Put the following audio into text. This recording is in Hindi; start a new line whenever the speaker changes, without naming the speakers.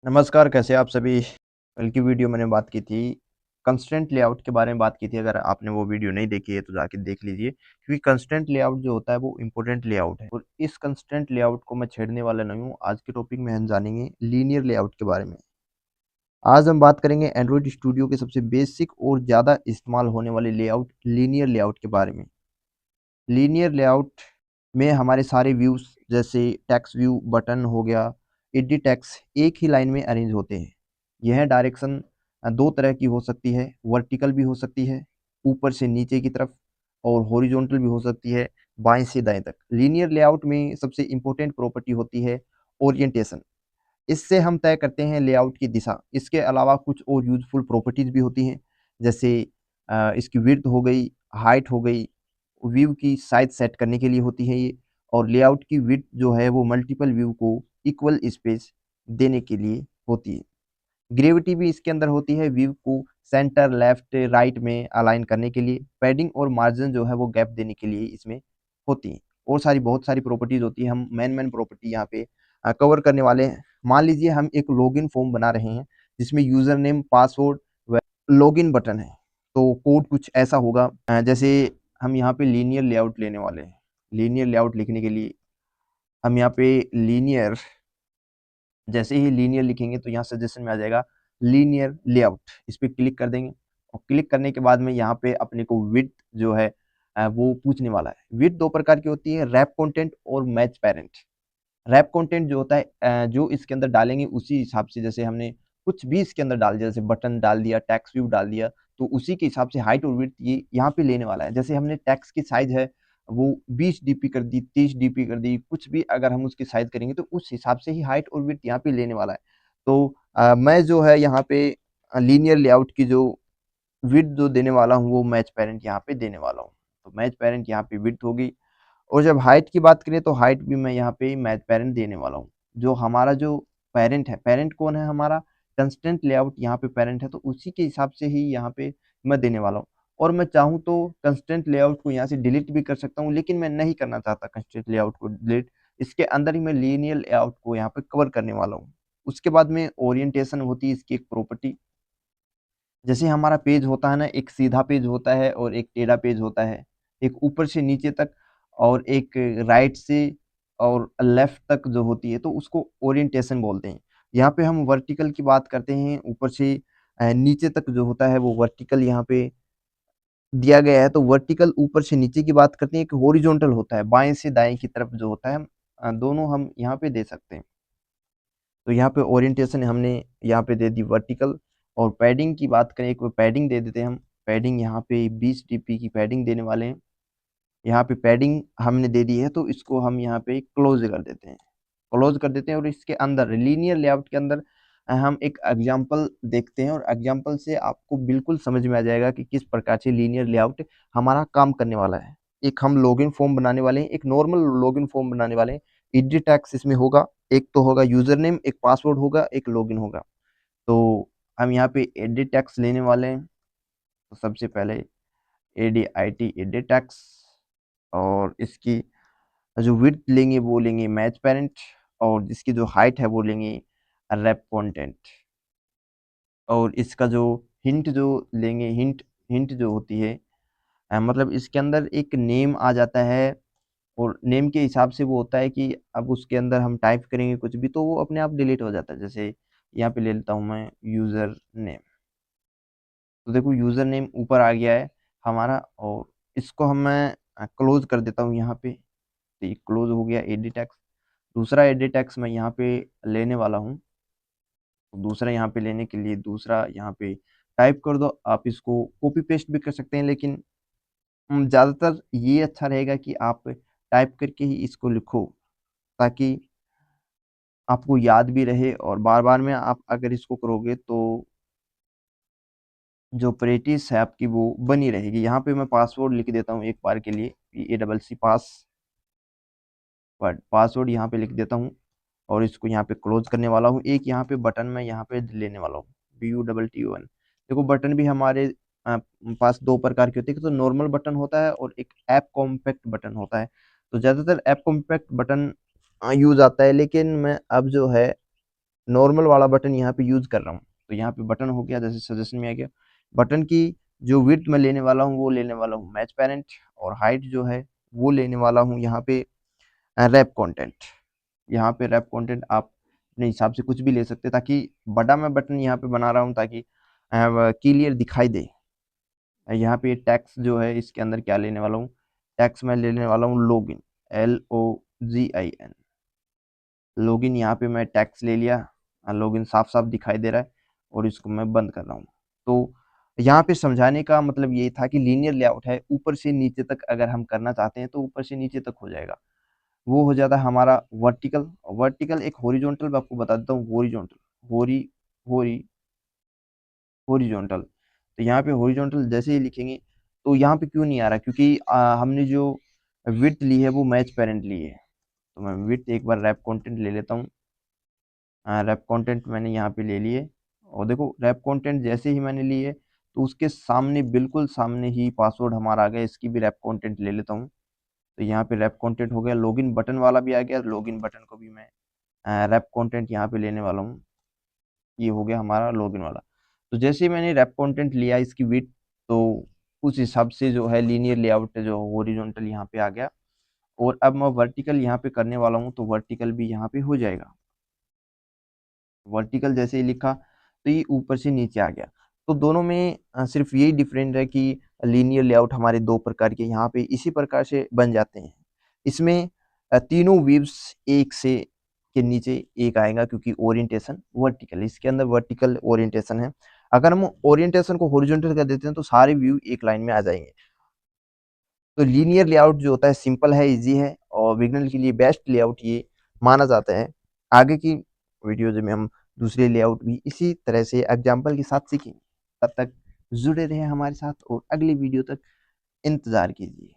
नमस्कार, कैसे आप सभी? कल की वीडियो मैंने बात की थी, कंस्ट्रेंट लेआउट के बारे में बात की थी। अगर आपने वो वीडियो नहीं देखी है तो जाके देख लीजिए, क्योंकि कंस्ट्रेंट लेआउट जो होता है वो इम्पोर्टेंट लेआउट है और इस कंस्ट्रेंट लेआउट को मैं छेड़ने वाला नहीं हूँ। आज के टॉपिक में हम जानेंगे लीनियर लेआउट के बारे में। आज हम बात करेंगे एंड्रॉइड स्टूडियो के सबसे बेसिक और ज़्यादा इस्तेमाल होने वाले लेआउट लीनियर लेआउट के बारे में। लीनियर लेआउट में हमारे सारे व्यूज़ जैसे टेक्स्ट व्यू, बटन हो गया, एडिट टेक्स्ट एक ही लाइन में अरेंज होते हैं। यह डायरेक्शन 2 तरह की हो सकती है, वर्टिकल भी हो सकती है, ऊपर से नीचे की तरफ और हॉरिजॉन्टल भी हो सकती है, बाएँ से दाएँ तक। लीनियर लेआउट में सबसे इम्पोर्टेंट प्रॉपर्टी होती है ओरिएंटेशन। इससे हम तय करते हैं लेआउट की दिशा। इसके अलावा कुछ और यूज़फुल प्रॉपर्टीज़ भी होती हैं, जैसे इसकी विड्थ हो गई, हाइट हो गई, व्यू की साइज़ सेट करने के लिए होती है ये, और लेआउट की विड्थ जो है वो मल्टीपल व्यू को इक्वल स्पेस देने के लिए होती है। ग्रेविटी भी इसके अंदर होती है, व्यू को सेंटर, लेफ्ट, राइट में अलाइन करने के लिए। पैडिंग और मार्जिन जो है वो गैप देने के लिए इसमें होती हैं। और बहुत सारी प्रॉपर्टीज़ होती है। हम मेन प्रॉपर्टी यहाँ पे कवर करने वाले हैं। मान लीजिए हम एक लॉगिन फॉर्म बना रहे हैं, जिसमें यूज़र नेम, पासवर्ड व लॉगिन बटन है। तो कोड कुछ ऐसा होगा, जैसे हम यहाँ पे लीनियर लेआउट लेने वाले हैं। लीनियर लेआउट लिखने के लिए हम यहाँ पे लीनियर, जैसे ही लीनियर लिखेंगे तो यहाँ सजेशन में आ जाएगा लीनियर लेआउट। इस पे क्लिक कर देंगे और क्लिक करने के बाद में यहाँ पे अपने को विड्थ जो है वो पूछने वाला है। विड्थ 2 प्रकार की होती है, रैप कंटेंट और मैच पैरेंट। रैप कंटेंट जो होता है, जो इसके अंदर डालेंगे उसी हिसाब से, जैसे हमने कुछ भी इसके अंदर डाल दिया, जैसे बटन डाल दिया, टेक्स्ट व्यू डाल दिया, तो उसी के हिसाब से हाइट और विड्थ ये यहाँ पे लेने वाला है। जैसे हमने टेक्स्ट की साइज है वो 20 डीपी कर दी, 30 डीपी कर दी, कुछ भी अगर हम उसकी साइज करेंगे तो उस हिसाब से ही हाइट और विड्थ यहाँ पे लेने वाला है। तो मैं जो है यहाँ पे लीनियर लेआउट की जो विड्थ जो देने वाला हूँ वो मैच पैरेंट यहाँ पे देने वाला हूँ। तो मैच पैरेंट यहाँ पे विड्थ होगी। और जब हाइट की बात करें तो हाइट भी मैं यहाँ पे मैच पैरेंट देने वाला हूँ। जो हमारा जो पैरेंट है, पैरेंट कौन है हमारा? कंस्ट्रेंट लेआउट यहाँ पे पैरेंट है, तो उसी के हिसाब से ही यहाँ पे मैं देने वाला हूँ। और मैं चाहूँ तो कंस्ट्रेंट लेआउट को यहाँ से डिलीट भी कर सकता हूँ, लेकिन मैं नहीं करना चाहता कंस्ट्रेंट लेआउट को डिलीट। इसके अंदर ही मैं लीनियर लेआउट को यहाँ पे कवर करने वाला हूँ। उसके बाद में ओरिएंटेशन होती है इसकी एक प्रॉपर्टी। जैसे हमारा पेज होता है ना, एक सीधा पेज होता है और एक टेढ़ा पेज होता है, एक ऊपर से नीचे तक और एक राइट से और लेफ्ट तक जो होती है, तो उसको ओरिएंटेशन बोलते हैं। यहाँ पे हम वर्टिकल की बात करते हैं, ऊपर से नीचे तक जो होता है वो वर्टिकल यहाँ पे दिया गया है। तो वर्टिकल ऊपर से नीचे की बात करते हैं, एक हॉरिजॉन्टल होता है बाएं से दाएं की तरफ जो होता है, दोनों हम यहाँ पे दे सकते हैं। तो यहाँ पे ओरिएंटेशन हमने यहाँ पे दे दी वर्टिकल। और पैडिंग की बात करें, एक पैडिंग दे देते हैं हम। पैडिंग यहाँ पे 20 डीपी की पैडिंग देने वाले हैं। यहाँ पे पैडिंग हमने दे दी है, तो इसको हम यहाँ पे क्लोज कर देते हैं, क्लोज कर देते हैं। और इसके अंदर लीनियर लेआउट के अंदर हम एक एग्जांपल देखते हैं, और एग्जांपल से आपको बिल्कुल समझ में आ जाएगा कि किस प्रकार से लीनियर लेआउट हमारा काम करने वाला है। एक हम लॉगिन फॉर्म बनाने वाले हैं, एक नॉर्मल लॉगिन फॉर्म बनाने वाले हैं। एडिट टैग्स इसमें होगा, एक तो होगा यूजर नेम, एक पासवर्ड होगा, एक लॉगिन होगा। तो हम यहाँ पे एडिट टैग्स लेने वाले हैं। तो सबसे पहले ADIT एडिट टैग्स, और इसकी जो विड्थ लेंगे वो लेंगे मैच पेरेंट, और जिसकी जो हाइट है वो लेंगे रैप कंटेंट। और इसका जो हिंट जो लेंगे, हिंट हिंट जो होती है, मतलब इसके अंदर एक नेम आ जाता है, और नेम के हिसाब से वो होता है कि अब उसके अंदर हम टाइप करेंगे कुछ भी तो वो अपने आप डिलीट हो जाता है। जैसे यहाँ पे ले लेता हूँ मैं यूज़र नेम। तो देखो यूज़र नेम ऊपर आ गया है हमारा, और इसको हम मैं क्लोज कर देता हूँ यहाँ पे। तो ये क्लोज हो गया एडिट टेक्स्ट। दूसरा एडिट टेक्स्ट मैं यहाँ पे लेने वाला हूँ। तो दूसरा यहाँ पे लेने के लिए दूसरा यहाँ पे टाइप कर दो। आप इसको कॉपी पेस्ट भी कर सकते हैं, लेकिन ज़्यादातर ये अच्छा रहेगा कि आप टाइप करके ही इसको लिखो, ताकि आपको याद भी रहे, और बार बार में आप अगर इसको करोगे तो जो प्रैक्टिस है आपकी वो बनी रहेगी। यहाँ पे मैं पासवर्ड लिख देता हूँ एक बार के लिए, PACC पास पासवर्ड यहाँ पे लिख देता हूँ, और इसको यहाँ पे क्लोज करने वाला हूँ। एक यहाँ पे बटन मैं यहाँ पे लेने वाला हूँ, BUTTON। देखो बटन भी हमारे पास 2 प्रकार के होते हैं, तो नॉर्मल बटन होता है और एक ऐप कॉम्पैक्ट बटन होता है। तो ज़्यादातर ऐप कॉम्पैक्ट बटन यूज आता है, लेकिन मैं अब जो है नॉर्मल वाला बटन यहाँ पे यूज कर रहा हूँ। तो यहाँ पे बटन हो गया, जैसे सजेशन में आ गया। बटन की जो विड्थ मैं लेने वाला हूँ वो लेने वाला हूँ मैच पेरेंट, और हाइट जो है वो लेने वाला हूँ यहाँ पे रैप कंटेंट। यहाँ पे रैप कंटेंट आप अपने हिसाब से कुछ भी ले सकते हैं, ताकि बड़ा मैं बटन यहाँ पे बना रहा हूँ ताकि क्लियर दिखाई दे। यहाँ पे टैक्स जो है इसके अंदर क्या लेने वाला हूँ, टैक्स मैं लेने वाला हूँ लॉगिन, LOGIN। लॉगिन यहाँ पे मैं टैक्स ले लिया, लॉगिन साफ साफ दिखाई दे रहा है और इसको मैं बंद कर रहा हूँ। तो यहाँ पे समझाने का मतलब ये था कि लीनियर लेआउट है, ऊपर से नीचे तक अगर हम करना चाहते हैं तो ऊपर से नीचे तक हो जाएगा। वो हो जाता है हमारा वर्टिकल। वर्टिकल एक हॉरिजॉन्टल मैं आपको बता देता हूँ, हॉरिजॉन्टल, होरी होरी हॉरिजॉन्टल। तो यहाँ पे हॉरिजॉन्टल जैसे ही लिखेंगे तो यहाँ पे क्यों नहीं आ रहा, क्योंकि हमने जो विड्थ ली है वो मैच पेरेंट ली है। तो मैं विड्थ एक बार रैप कंटेंट ले लेता हूँ। रैप कंटेंट मैंने यहाँ पे ले लिए, और देखो रैप कंटेंट जैसे ही मैंने लिए तो उसके सामने, बिल्कुल सामने ही पासवर्ड हमारा आ गया। इसकी भी रैप कंटेंट ले लेता हूँ। तो यहाँ पे रैप कंटेंट हो गया, लॉगिन बटन वाला भी आ गया। लॉगिन बटन को भी मैं रैप कंटेंट यहाँ पे लेने वाला हूँ। ये हो गया हमारा लॉगिन वाला। तो जैसे ही मैंने रैप कंटेंट लिया इसकी विड्थ, तो उस हिसाब से जो है लीनियर लेआउट जो हॉरिजॉन्टल यहाँ पे आ गया। और अब मैं वर्टिकल यहाँ पे करने वाला हूँ, तो वर्टिकल भी यहाँ पे हो जाएगा। वर्टिकल जैसे ही लिखा तो ये ऊपर से नीचे आ गया। तो दोनों में सिर्फ यही डिफरेंट है कि लीनियर लेआउट हमारे दो प्रकार के यहाँ पे इसी प्रकार से बन जाते हैं। इसमें तीनों व्यूज एक से के नीचे एक आएगा, क्योंकि ओरिएंटेशन वर्टिकल, इसके अंदर वर्टिकल ओरिएंटेशन है। अगर हम ओरिएंटेशन को हॉरिजॉन्टल कर देते हैं तो सारे व्यू एक लाइन में आ जाएंगे। तो लीनियर लेआउट जो होता है सिंपल है, इजी है, और बिगनर के लिए बेस्ट लेआउट ये माना जाता है। आगे की वीडियोज में हम दूसरे लेआउट भी इसी तरह से एग्जाम्पल के साथ सीखेंगे। तब तक जुड़े रहे हमारे साथ और अगली वीडियो तक इंतजार कीजिए।